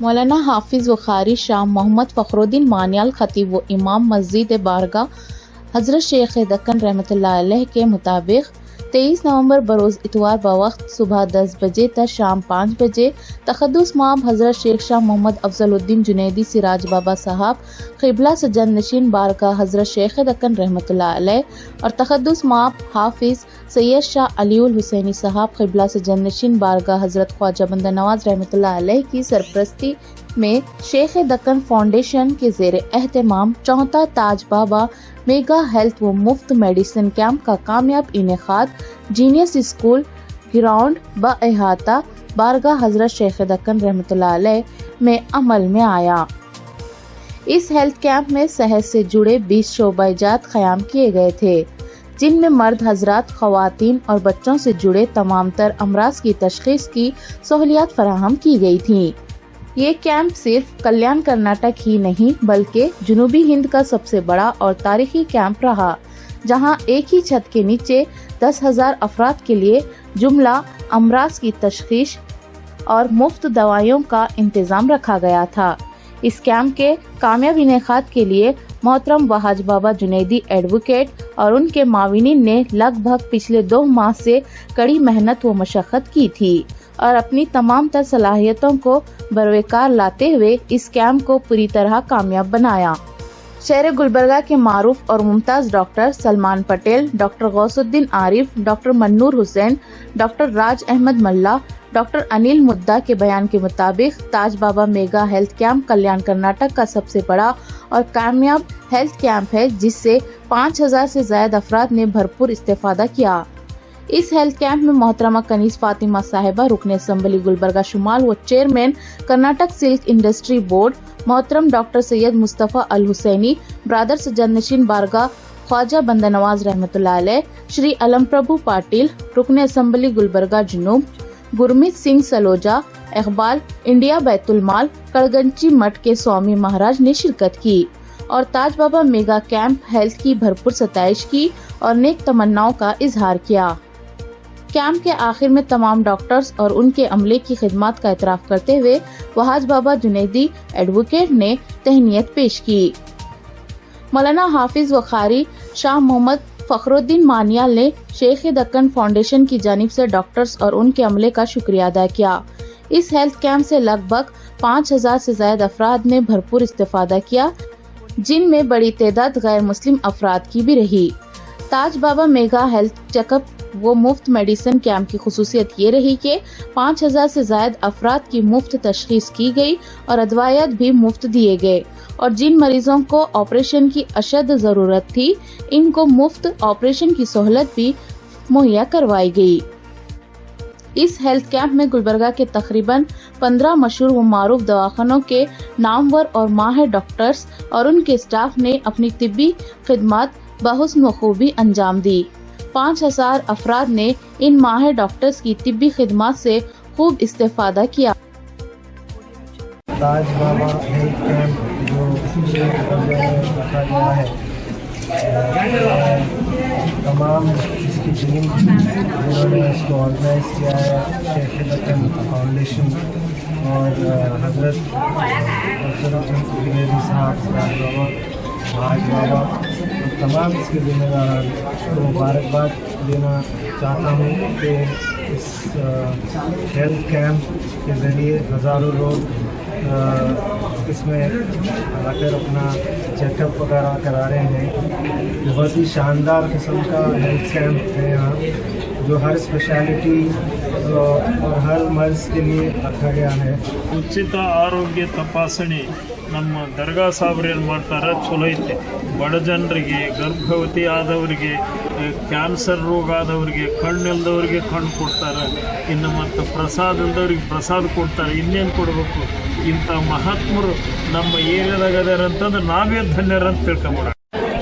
مولانا حافظ و قاری شاہ محمد فخرالدین مانیال خطیب و امام مسجد بارگاہ حضرت شیخ دکن رحمۃ اللہ علیہ کے مطابق 23 نومبر بروز اتوار بوقت صبح 10 بجے تا شام 5 بجے تقدس مآب حضرت شیخ شاہ محمد افضل الدین جنیدی سراج بابا صاحب قبلہ سجن نشین بارگاہ حضرت شیخ دکن رحمۃ اللہ علیہ اور تقدس مآب حافظ سید شاہ علی الحسینی صاحب قبلہ سجن نشین بارگاہ حضرت خواجہ بندہ نواز رحمۃ اللہ علیہ کی سرپرستی میں شیخ دکن فاؤنڈیشن کے زیر اہتمام 34 تاج بابا میگا ہیلتھ و مفت میڈیسن کیمپ کا کامیاب انعقاد جینیس اسکول گراؤنڈ با احاطہ بارگاہ حضرت شیخ دکن رحمۃ اللہ علیہ میں عمل میں آیا۔ اس ہیلتھ کیمپ میں صحت سے جڑے 20 شعبہ جات قیام کیے گئے تھے، جن میں مرد حضرات، خواتین اور بچوں سے جڑے تمام تر امراض کی تشخیص کی سہولیات فراہم کی گئی تھیں۔ یہ کیمپ صرف کلیان کرناٹک ہی نہیں بلکہ جنوبی ہند کا سب سے بڑا اور تاریخی کیمپ رہا، جہاں ایک ہی چھت کے نیچے 10,000 افراد کے لیے جملہ امراض کی تشخیص اور مفت دوائیوں کا انتظام رکھا گیا تھا۔ اس کیمپ کے کامیاب انعقاد کے لیے محترم وحاج بابا جنیدی ایڈوکیٹ اور ان کے معاونین نے لگ بھگ پچھلے 2 ماہ سے کڑی محنت و مشقت کی تھی اور اپنی تمام تر صلاحیتوں کو بروقار لاتے ہوئے اس کیمپ کو پوری طرح کامیاب بنایا۔ شہر گلبرگہ کے معروف اور ممتاز ڈاکٹر سلمان پٹیل، ڈاکٹر غوث الدین عارف، ڈاکٹر منور حسین، ڈاکٹر راج احمد ملا، ڈاکٹر انیل مدہ کے بیان کے مطابق تاج بابا میگا ہیلتھ کیمپ کلیان کرناٹک کا سب سے بڑا اور کامیاب ہیلتھ کیمپ ہے، جس سے 5,000 سے زائد افراد نے بھرپور استفادہ کیا۔ اس ہیلتھ کیمپ میں محترمہ کنیز فاطمہ صاحبہ رکن اسمبلی گلبرگہ شمال و chairman Karnataka silk industry board, محترم ڈاکٹر سید مصطفیٰ الحسینی، برادر سجن نشین بارگاہ خواجہ بندہ نواز رحمۃ اللہ علیہ، شری علم پربھو پاٹل رکن اسمبلی گلبرگہ جنوب، گرمیت سنگھ سلوجا، اقبال انڈیا بیت المال کڑگنچی مٹھ کے سوامی مہاراج نے شرکت کی اور تاج بابا میگا کیمپ ہیلتھ کی بھرپور ستائش کی اور نیک تمناؤں کا اظہار کیا۔ کیمپ کے آخر میں تمام ڈاکٹرز اور ان کے عملے کی خدمات کا اعتراف کرتے ہوئے وحاج بابا جنیدی ایڈوکیٹ نے تہنیت پیش کی۔ مولانا حافظ و قاری شاہ محمد فخرالدین مانیال نے شیخ دکن فاؤنڈیشن کی جانب سے ڈاکٹرز اور ان کے عملے کا شکریہ ادا کیا۔ اس ہیلتھ کیمپ سے لگ بھگ 5,000 سے زائد افراد نے بھرپور استفادہ کیا، جن میں بڑی تعداد غیر مسلم افراد کی بھی رہی۔ تاج بابا میگا ہیلتھ چیک اپ وہ مفت میڈیسن کیمپ کی خصوصیت یہ رہی کہ 5,000 سے زائد افراد کی مفت تشخیص کی گئی اور ادویات بھی مفت دیے گئے، اور جن مریضوں کو آپریشن کی اشد ضرورت تھی ان کو مفت آپریشن کی سہولت بھی مہیا کروائی گئی۔ اس ہیلتھ کیمپ میں گلبرگہ کے تقریباً 15 مشہور و معروف دواخانوں کے نامور اور ماہر ڈاکٹرز اور ان کے اسٹاف نے اپنی طبی خدمات بحسن و خوبی انجام دی۔ 5,000 افراد نے ان ماہر ڈاکٹرز کی طبی خدمات سے خوب استفادہ کیا۔ تاج بابا ہیلتھ کیمپ جو رکھا گیا ہے، تمام اس کی ٹیم جنہوں نے اس کو آرگنائز کیا ہے، شیخ دکن فاؤنڈیشن اور حضرت صاحب سراج بابا، بھاج بابا اور تمام اس کے ذمہ داران کو مبارکباد دینا چاہتا ہوں کہ اس ہیلتھ کیمپ کے ذریعے ہزاروں لوگ اس میں آ کر اپنا چیک اپ وغیرہ کرا رہے ہیں۔ بہت ہی شاندار قسم کا ہیلتھ کیمپ ہے یہاں، جو ہر اسپیشلٹی اور ہر مرض کے لیے رکھا گیا ہے۔ ಉಚಿತ ಆರೋಗ್ಯ ತಪಾಸಣೆ ನಮ್ಮ ದರ್ಗಾ ಸಾಬ್ರೇನು ಮಾಡ್ತಾರೆ, ಚಲೋ ಐತೆ. ಬಡ ಜನರಿಗೆ, ಗರ್ಭವತಿ ಆದವರಿಗೆ, ಕ್ಯಾನ್ಸರ್ ರೋಗ ಆದವರಿಗೆ, ಕಣ್ಣಿಲ್ದವರಿಗೆ ಕಣ್ಣು ಕೊಡ್ತಾರೆ, ಇನ್ನು ಮತ್ತು ಪ್ರಸಾದ ಇಲ್ದವ್ರಿಗೆ ಪ್ರಸಾದ ಕೊಡ್ತಾರೆ. ಇನ್ನೇನು ಕೊಡಬೇಕು? ಇಂಥ ಮಹಾತ್ಮರು ನಮ್ಮ ಏರಿಯಾದಾಗ ಅದಾರ ಅಂತಂದ್ರೆ ನಾವೇ ಧನ್ಯರಂತ ತಿಳ್ಕೊಂಬೋಣ।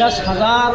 10,000